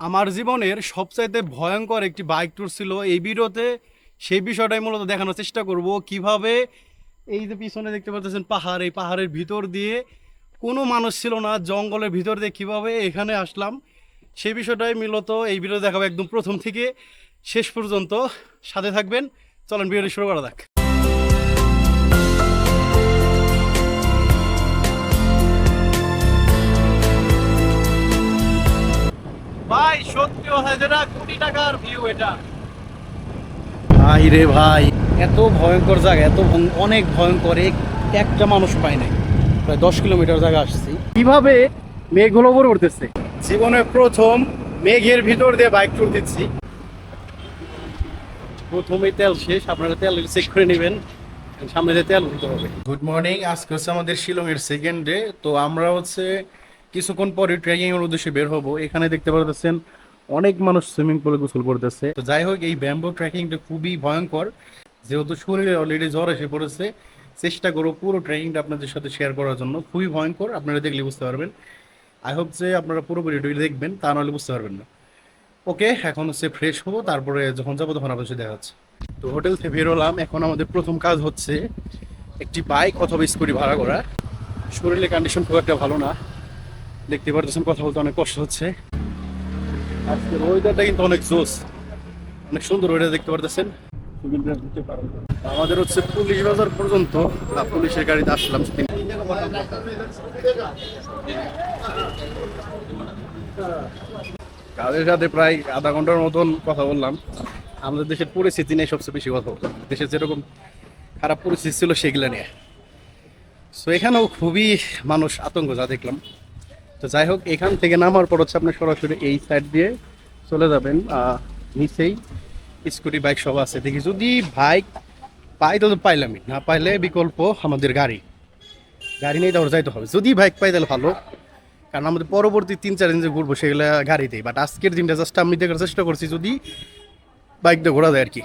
আমার জীবনের সবচাইতে ভয়ঙ্কর একটি বাইক ট্যুর ছিল এই ভিডিওতে। সেই বিষয়টাই মূলত দেখানোর চেষ্টা করব কিভাবে এই যে পিছনে দেখতে পাচ্ছেন পাহাড়, এই পাহাড়ের ভিতর দিয়ে কোনো মানুষ ছিল না, জঙ্গলের ভিতর দিয়ে কিভাবে এখানে আসলাম সেই বিষয়টাই মূলত এই ভিডিও দেখাবো একদম প্রথম থেকে শেষ পর্যন্ত। সাথে থাকবেন, চলেন ভিডিওটি শুরু করা যাক। ভাই সত্যি কথা যেটা কোটি টাকার ভিউ এটা। ভাই রে ভাই, এত ভয়ঙ্কর জায়গা, অনেক ভয়ঙ্কর, একটা মানুষ পাই নাই। প্রায় 10 কিলোমিটার জায়গা আসছি, কিভাবে মেঘগুলো উপরে উঠতেছে। জীবনের প্রথম মেঘের ভিতর দিয়ে বাইক ট্যুর দিচ্ছি। প্রথমেই তেল শেষ, আপনারা তেল চেক করে নেবেন, সামনে দিয়ে তেল দিতে হবে। গুড মর্নিং, আজকে হচ্ছে আমাদের শিলংয়ের সেকেন্ড ডে। তো আমরা হচ্ছে কিছুক্ষণ পরে ট্রেকিং এর উদ্দেশ্যে বের হবো। এখানে দেখতে পাচ্ছেন অনেক মানুষ সুইমিং পুলে গোসল করতেছে। তো যাই হোক, এই ব্যাম্বো ট্রেকিংটা খুবই ভয়ঙ্কর, যেহেতু শরীরে অলরেডি জ্বর এসে পড়েছে। চেষ্টা করবো পুরো ট্রেকিংটা আপনাদের সাথে শেয়ার করার জন্য। খুবই ভয়ঙ্কর, আপনারা দেখলে বুঝতে পারবেন। আই হোপ যে আপনারা পুরো ভিডিওটি দেখবেন, তা নাহলে বুঝতে পারবেন না। ওকে, এখন হচ্ছে ফ্রেশ হবো, তারপরে যখন যাবো তখন আপনার সাথে দেখা যাচ্ছে। তো হোটেল থেকে বেরোলাম, এখন আমাদের প্রথম কাজ হচ্ছে একটি বাইক অথবা স্কুটি ভাড়া করা। শরীরের কন্ডিশন খুব একটা ভালো না, দেখতে পারতেছেন, কথা বলতে অনেক কষ্ট হচ্ছে। আজকের ওয়েদারটা কিন্তু অনেক জোস, অনেক সুন্দর ওয়েদার দেখতে পারতেছেন। আমাদের হচ্ছে পুলিশ বাজার পর্যন্ত পুলিশের গাড়িতে আসলাম। কাজের সাথে প্রায় আধা ঘন্টার মতন কথা বললাম। আমাদের দেশের পরিস্থিতি নিয়ে সবচেয়ে বেশি কথা বললাম, দেশের যেরকম খারাপ পরিস্থিতি ছিল সেগুলো নিয়ে। সো এখানেও খুবই মানুষ আতঙ্ক যা দেখলাম। তো যাই হোক, এখান থেকে নামার পর হচ্ছে আপনি সরাসরি এই সাইড দিয়ে চলে যাবেন। নিচেই স্কুটি বাইক সব আছে। দেখি যদি বাইক পাই তো পাইলামই, না পাইলে বিকল্প আমাদের গাড়ি নিয়ে তারপর যাইতে হবে। যদি বাইক পাই তাহলে ভালো, কারণ আমাদের পরবর্তী 3-4 দিন যে ঘুরবো সেগুলো গাড়িতেই। বাট আজকের দিনটা জাস্ট আমি দেখার চেষ্টা করছি যদি বাইকটা ঘোরা যায় আর কি।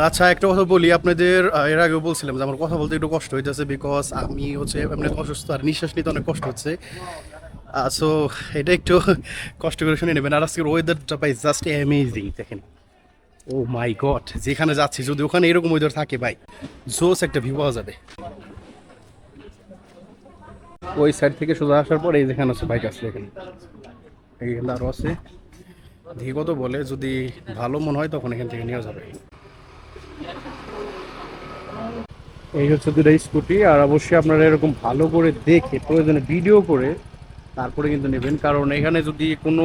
আচ্ছা, একটা কথা বলি আপনাদের, এর আগেও বলছিলাম যে আমার কথা বলতে একটু কষ্ট হইতেছে, বিকজ আমি হচ্ছে এমনি অসুস্থ আর নিঃশ্বাস নিতে অনেক কষ্ট হচ্ছে। সো এটা একটু কষ্ট করে শুনে নেবেন। আর আজকের ওয়েদারটা পাই জাস্ট অ্যামেজিং, দেখেন। ও মাই গড, যেখানে যাচ্ছি যদি ওখানে এরকম ওয়েদার থাকে ভাই, জোস একটা ভিউ পাওয়া যাবে। ওই সাইড থেকে সোজা আসার পর এই যেখানে আছে বাইক আছে, দেখেন এখানে আরও আছে। দেখি কত বলে, যদি ভালো মনে হয় তখন এখান থেকে নেওয়া যাবে। এই হচ্ছে দুটো স্কুটি। আর অবশ্যই আপনারা এরকম ভালো করে দেখে প্রয়োজনে ভিডিও করে তারপরে কিন্তু নেবেন, কারণ এখানে যদি কোনো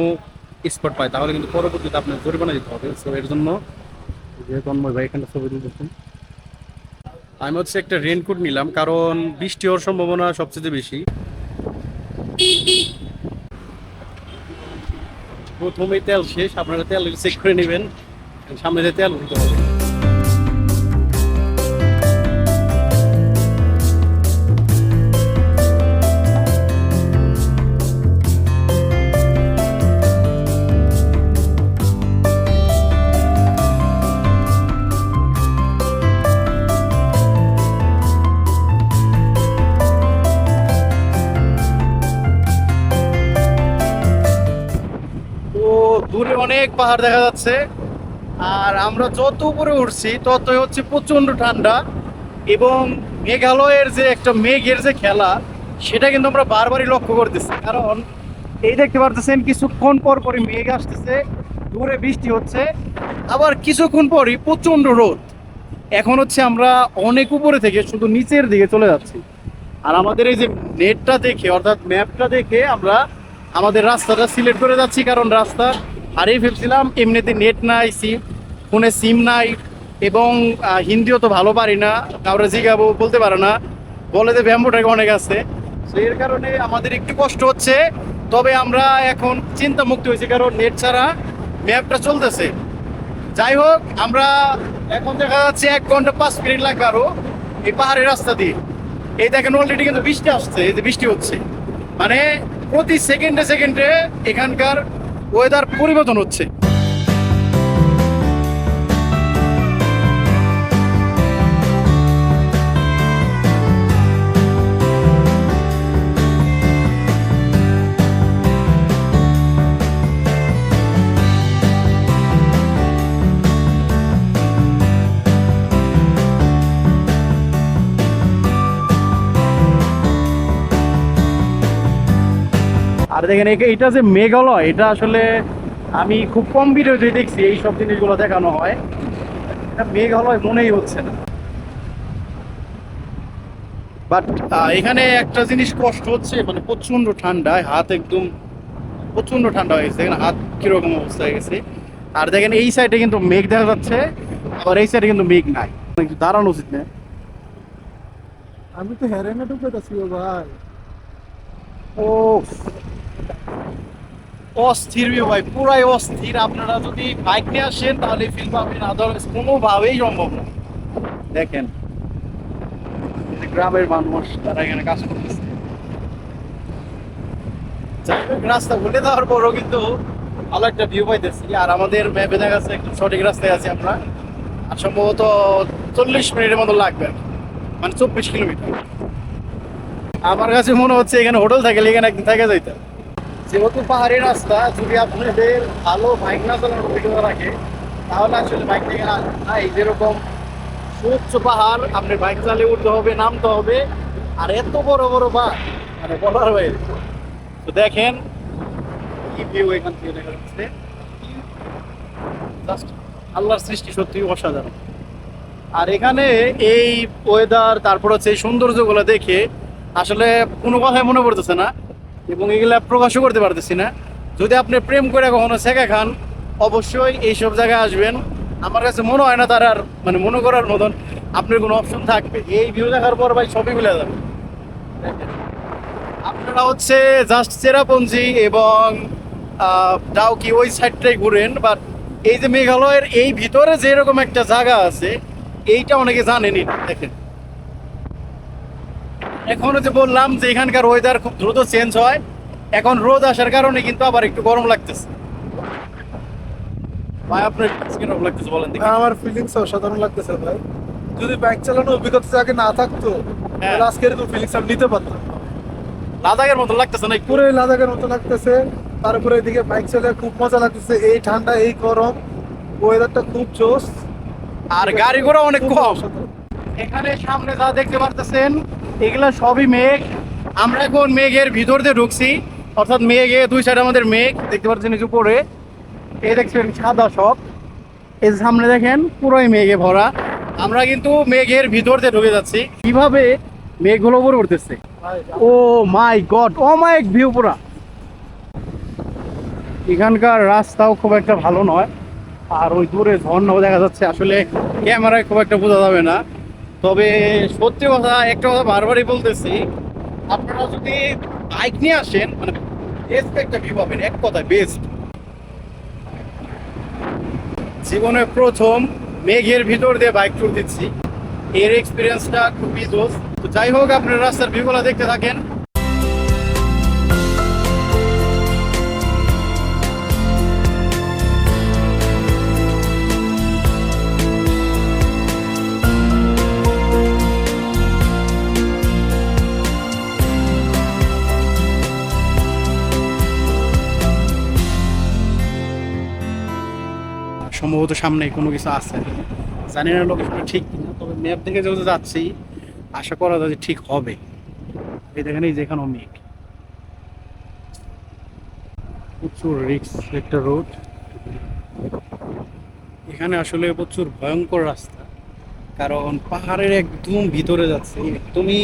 স্পট পায় তাহলে কিন্তু পরবর্তীতে আপনার জরিমানা দিতে হবে। সো এর জন্য যেহেতু তন্ময় ভাই এখানে ছবি তুলতেছেন, আমি হচ্ছে একটা রেনকোট নিলাম, কারণ বৃষ্টি হওয়ার সম্ভাবনা সবচেয়ে বেশি। প্রথমেই তেল শেষ, আপনারা তেল চেক করে নেবেন, সামনে দিয়ে তেল দিতে হবে। দূরে অনেক পাহাড় দেখা যাচ্ছে, আর আমরা যত উপরে উঠছি ততই হচ্ছে প্রচন্ড ঠান্ডা। এবং মেঘালয়ের যে একটা মেঘের যে খেলা, সেটা কিন্তু আমরা বারবারই লক্ষ্য করতেছি। কারণ এই দেখতে পারতেছেন কিছুক্ষণ পর পরই মেঘ আসতেছে, দূরে বৃষ্টি হচ্ছে, আবার কিছুক্ষণ পরই প্রচন্ড রোদ। এখন হচ্ছে আমরা অনেক উপরে থেকে শুধু নিচের দিকে চলে যাচ্ছি। আর আমাদের এই যে নেটটা দেখে, অর্থাৎ ম্যাপটা দেখে আমরা আমাদের রাস্তাটা সিলেক্ট করে যাচ্ছি, কারণ রাস্তা হারিয়ে ফেলছিলাম। এমনিতে নেট নাই, ফোনে সিম নাই, এবং হিন্দিও তো ভালো পারি না, কাউরে জিগাবো বলতে পারে না, বলে যে ব্যাম্বো ট্র্যাক অনেক আছে। তো এর কারণে আমাদের একটু কষ্ট হচ্ছে। তবে আমরা এখন চিন্তা মুক্ত হয়েছি, কারণ নেট ছাড়া ম্যাপটা চলতেছে। যাই হোক, আমরা এখন দেখা যাচ্ছে 1 ঘন্টা 5 মিনিট লাগবে আরো এই পাহাড়ের রাস্তা দিয়ে। এই দেখেন অলরেডি কিন্তু বৃষ্টি আসছে, এই যে বৃষ্টি হচ্ছে, মানে প্রতি সেকেন্ডে সেকেন্ডে এখানকার ওয়েদার পরিবর্তন হচ্ছে। আর দেখেন এটা যে মেঘালয়, এটা আসলে আমি খুব কম ভিডিওতে দেখছি এই সব জিনিসগুলো দেখানো হয়। এটা মেঘালয় মনেই হচ্ছে না। বাট এখানে একটা জিনিস কষ্ট হচ্ছে, মানে প্রচন্ড ঠান্ডায় হাত একদম প্রচন্ড ঠান্ডা হয়ে গেছে। দেখেন হাত কিরকম অবস্থা হয়ে গেছে। আর দেখেন এই সাইডে কিন্তু মেঘ দেখা যাচ্ছে, আবার এই সাইডে কিন্তু মেঘ নাই। একটু দাঁড়ানো উচিত না? আমি তো হেরেনে ঢুকেছি ভাই। ও অস্থির view ভাই, পুরাই অস্থির। আপনারা যদি বাইক নিয়ে আসেন তাহলে ফিল পাবেন, আদারওয়াইজ কোনোভাবেই সম্ভব না। দেখেন এই যে গ্রামের মানুষ তারা এখানে কাজ করতেছে। যাই হোক, রাস্তা বলে দেওয়ার পরও কিন্তু ভালো একটা ভিউ পাইতেছি। আর আমাদের ম্যাপে দেখা যাচ্ছে একদম সঠিক রাস্তায় আছি আমরা। আর সম্ভবত 40 মিনিটের মতো লাগবে আর কি। মানে 24 কিলোমিটার। আমার কাছে মনে হচ্ছে এখানে হোটেল থাকলে এখানে একদিন থেকে যাইতাম। যেহেতু পাহাড়ি রাস্তা, যদি আপনাদের ভালো বাইক না চালানোর অভিজ্ঞতা রাখে তাহলে আসলে বাইক থেকে আসবেন না। এই যেরকম সুউচ্চ পাহাড়, আপনার বাইক চালিয়ে উঠতে হবে, নামতে হবে, আর এত বড় বড় পাহাড়, মানে বলার বাইরে। তো দেখেন কি ভিউ এখান থেকে দেখা যাচ্ছে। জাস্ট আল্লাহর সৃষ্টি সত্যি অসাধারণ। আর এখানে এই ওয়েদার, তারপর হচ্ছে এই সৌন্দর্যগুলো দেখে আসলে কোনো কথাই মনে পড়তেছে না, এবং এগুলা প্রকাশও করতে পারতেছি না। যদি আপনি প্রেম করে কখনো শেখা খান, অবশ্যই এইসব জায়গায় আসবেন। আমার কাছে মনে হয় না তার আর মানে মনে করার মতন আপনার কোনো অপশন থাকবে। এই ভিউ দেখার পর ভাই সবই ভুলে যাবে। দেখেন, আপনারা হচ্ছে জাস্ট চেরাপুঞ্জি এবং ডাউকি ওই সাইডটাই ঘুরেন, বাট এই যে মেঘালয়ের এই ভিতরে যে এরকম একটা জায়গা আছে, এইটা অনেকে জানেনই না। দেখেন এখনো যে বললাম যে এখানকার ওয়েদার খুব দ্রুত চেঞ্জ হয়, এখন রোদ আসার কারণে কিন্তু আবার একটু গরম লাগতেছে। ভাই আপনার কিরকম লাগতেছে বলেন দেখি? আমার ফিলিংস অসাধারণ লাগতেছে ভাই। যদি বাইক চালানোর অভিজ্ঞতা আগে না থাকতো হ্যাঁ। তাহলে আজকের তো ফিলিংস আমি নিতে পারতাম না। লাদাখের মতো লাগতেছে না একটু? পুরো লাদাখের মতো লাগতেছে। তারপরে এদিকে বাইক চালিয়ে খুব মজা লাগতেছে, এই ঠান্ডা এই গরম, ওয়েদারটা খুব জোস। আর গাড়ি ঘোড়া অনেক খুব কম। অসাধারণ। এখানে সামনে যা দেখতে পারতেছেন এগুলা সবই মেঘ। আমরা এখন মেঘের ভিতর দিয়ে ঢুকছি, অর্থাৎ মেঘে দুই সাইডে আমাদের মেঘ দেখতে পাচ্ছেন। নিচু পড়ে এই দেখছেন সাদা সব, এই যে সামনে দেখেন পুরোই মেঘে ভরা। আমরা কিন্তু মেঘের ভিতর দিয়ে ঢুকে যাচ্ছি। কিভাবে মেঘগুলো উপরে উঠতেছে, ও মাই গড, অমায়িক ভিউ পুরা। এখানকার রাস্তাও খুব একটা ভালো নয়, আর ওই দূরে ঝর্ণাও দেখা যাচ্ছে। আসলে ক্যামেরায় খুব একটা বোঝা যাবে না, তবে সত্যি কথা একটা কথা বারবারই বলতেছি, আপনারা যদি বাইক নিয়ে আসেন মানে বেস্ট একটা ভিউ পাবেন, এক কথায় বেস্ট। জীবনে প্রথম মেঘের ভিতর দিয়ে বাইক ট্যুর দিচ্ছি, এর এক্সপিরিয়েন্সটা খুবই জোস। তো যাই হোক, আপনার রাস্তার ভিউগুলো দেখতে থাকেন। সম্ভবত সামনে কোনো কিছু আছে, জানি না লোকেশনটা ঠিক কিনা, তবে ম্যাপ দেখে যেহেতু যাচ্ছি আশা করা যায় যে ঠিক হবে। এই দেখেন এই যেখানে মেঘ, প্রচুর রিস্ক একটা রোড। এখানে আসলে প্রচুর ভয়ঙ্কর রাস্তা, কারণ পাহাড়ের একদম ভিতরে যাচ্ছে, একদমই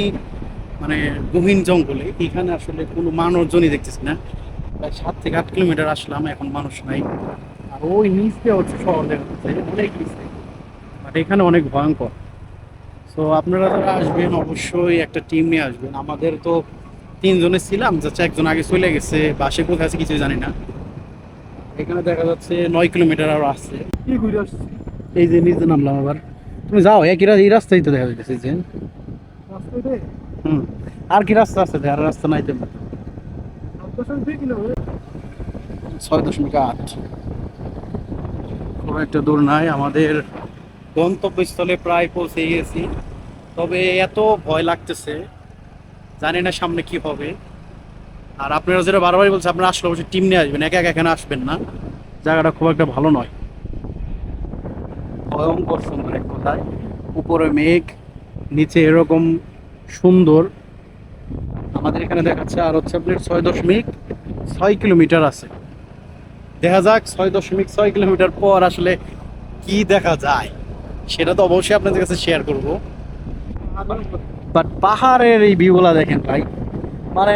মানে গহীন জঙ্গলে। এখানে আসলে কোনো মানুষজনই দেখতেছি না। প্রায় 7 থেকে 8 কিলোমিটার আসলাম, এখন মানুষ নাই। আর ওই নিচে হচ্ছে শহর দেখা যাচ্ছে, অনেক নিচে, বাট এখানে অনেক ভয়ঙ্কর। সো আপনারা যারা আসবেন অবশ্যই একটা টিম নিয়ে আসবেন। আমাদের তো 3 জনে ছিলাম, যাচ্ছে একজন আগে চলে গেছে, বাসে কোথায় আছে কিছু জানি না। এখানে দেখা যাচ্ছে 9 কিলোমিটার আরো আসছে। কি ঘুরে আসছি এই যে নিচে নামলাম আবার। তুমি যাও একই এই রাস্তায় তো দেখা যাচ্ছে যে। রাস্তায় রে। হুম, আর কি রাস্তা আছে? আর রাস্তা নাই তো। 7.2 কিলোমিটার। 6.8, খুব একটা দূর নাই। আমাদের গন্তব্যস্থলে প্রায় পৌঁছে গেছি, তবে এত ভয় লাগতেছে, জানি না সামনে কি হবে। আর আপনারা যেটা বারবারই বলছে, আপনারা আসলে অবশ্যই টিম নিয়ে আসবেন, একা একা এখানে আসবেন না। জায়গাটা খুব একটা ভালো নয়, ভয়ঙ্কর সুন্দর এক কথায়। উপরে মেঘ, নিচে এরকম সুন্দর। আমাদের এখানে দেখাচ্ছে আর হচ্ছে আপনার 6 কিলোমিটার আছে। দেখা যাক 6.6 কিলোমিটার পর আসলে কি দেখা যায়, সেটা তো অবশ্যই আপনাদের কাছে শেয়ার করব। বাট পাহাড়ের এই ভিউগুলা দেখেন ভাই, মানে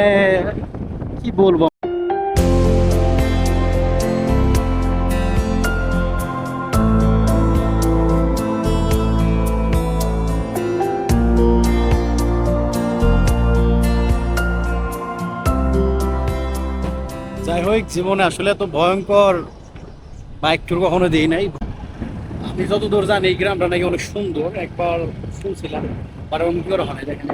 কি বলবো। যাই হোক, জীবনে আসলে এত ভয়ঙ্কর বাইক ট্যুর কখনো দিই নাই। আমি যতদূর জানি এই গ্রামটা নাকি অনেক সুন্দর, একবার শুনছিলাম, আর অন্য কি করে হয় দেখেন।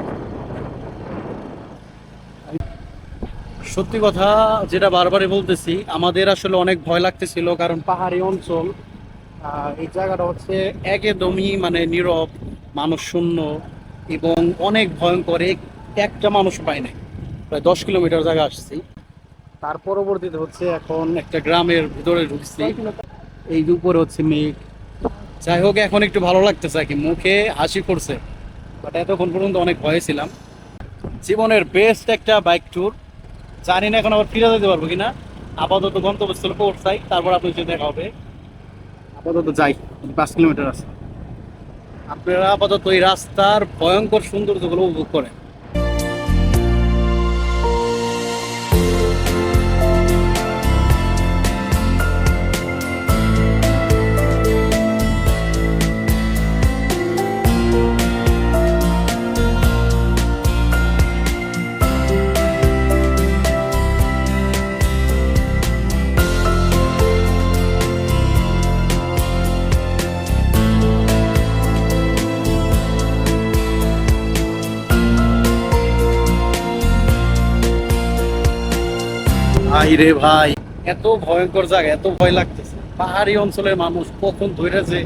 সত্যি কথা যেটা বারবারই বলতেছি, আমাদের আসলে অনেক ভয় লাগতেছিল, কারণ পাহাড়ি অঞ্চল। এই জায়গাটা হচ্ছে একদমই মানে নীরব, মানুষ শূন্য এবং অনেক ভয়ঙ্কর। একটা মানুষ পাই নাই, প্রায় 10 কিলোমিটার জায়গা আসছি। তার পরবর্তীতে হচ্ছে এখন একটা গ্রামের ভিতরে ঢুকছি, এই যে উপরে হচ্ছে মেঘ। যাই হোক, এখন একটু ভালো লাগতেছে আর কি, মুখে হাসি পড়ছে। বাট এতক্ষণ পর্যন্ত অনেক ভয়ে ছিলাম। জীবনের বেস্ট একটা বাইক ট্যুর, জানি না এখন আবার ফিরে যেতে পারবো কিনা। আপাতত গন্তব্যস্থলে পৌঁছাই, তারপর আপনার সাথে দেখা হবে। আপাতত যাই, 5 কিলোমিটার আছে। আপনারা আপাতত এই রাস্তার ভয়ঙ্কর সৌন্দর্যগুলো উপভোগ করেন। ভাই রে ভাই, এত ভয়ঙ্কর জায়গা, এত ভয় লাগতেছে। পাহাড়ি অঞ্চলের মানুষ কখন ধরে যে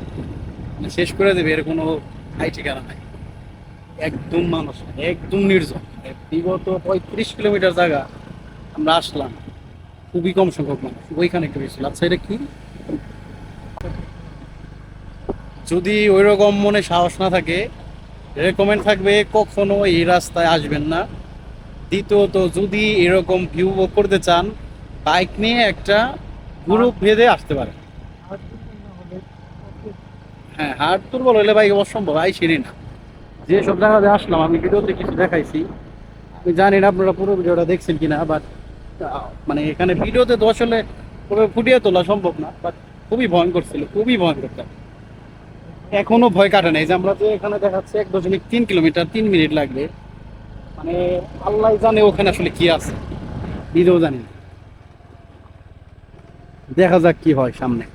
মানে শেষ করে দেবে এর কোনো ঠাই ঠিকানা নাই। একদম মানুষ নাই, একদম নির্জন। বিগত 35 কিলোমিটার জায়গা আমরা আসলাম, খুবই কম সংখ্যক মানুষ, ওইখানে একটু বেশি। আচ্ছা, এটা কি? যদি ওই রকম মনে সাহস না থাকে, রেকমেন্ড থাকবে কখনো এই রাস্তায় আসবেন না। দ্বিতীয়ত, যদি এরকম ভিউ করতে চান, বাইক নিয়ে একটা গ্রুপ ভেদে আসতে পারেন। হ্যাঁ, হাট দুর্বল হলে বাইক অসম্ভব, আইসিনি না। যেসব জায়গাতে আসলাম আমি ভিডিওতে কিছু দেখাইছি, আমি জানি না আপনারা পুরো ভিডিওটা দেখছেন কিনা, বাট মানে এখানে ভিডিওতে তো আসলে পুরো ফুটিয়ে তোলা সম্ভব না। বাট খুবই ভয়ঙ্কর ছিল, খুবই ভয়ঙ্কর ছিল। এখনো ভয় কাটে নাই। যে আমরা যে এখানে দেখাচ্ছে 1.3 কিলোমিটার, 3 মিনিট লাগবে, মানে আল্লাহ জানে ওখানে আসলে কি আছে, নিজেও জানি না। দেখা যাক কি হয় সামনে।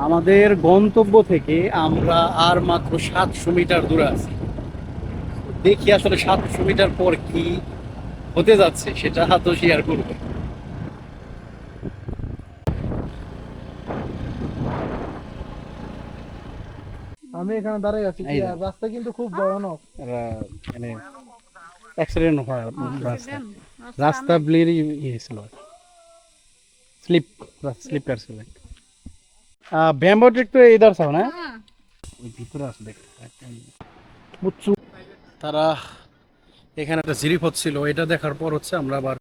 আমাদের গন্তব্য থেকে আমরা আর মাত্র 700 মিটার দূরে আছি। দেখি আসলে 700 মিটার পর কি হতে যাচ্ছে, সেটা তো শেয়ার করবো। আমি এখানে দাঁড়াই আছি, এই যে। রাস্তা কিন্তু খুব ভয়ানক। মানে অ্যাক্সিডেন্ট হয় রাস্তা, রাস্তা ব্লির হয়েছিল, স্লিপ, স্লিপ করছিল। ব্যাম্বো ট্রিক তো ইধার চাও না, ওই ভিতরে আছে দেখ। তারা এখানে একটা জিরিপ হচ্ছিল, এটা দেখার পর হচ্ছে আমরা আবার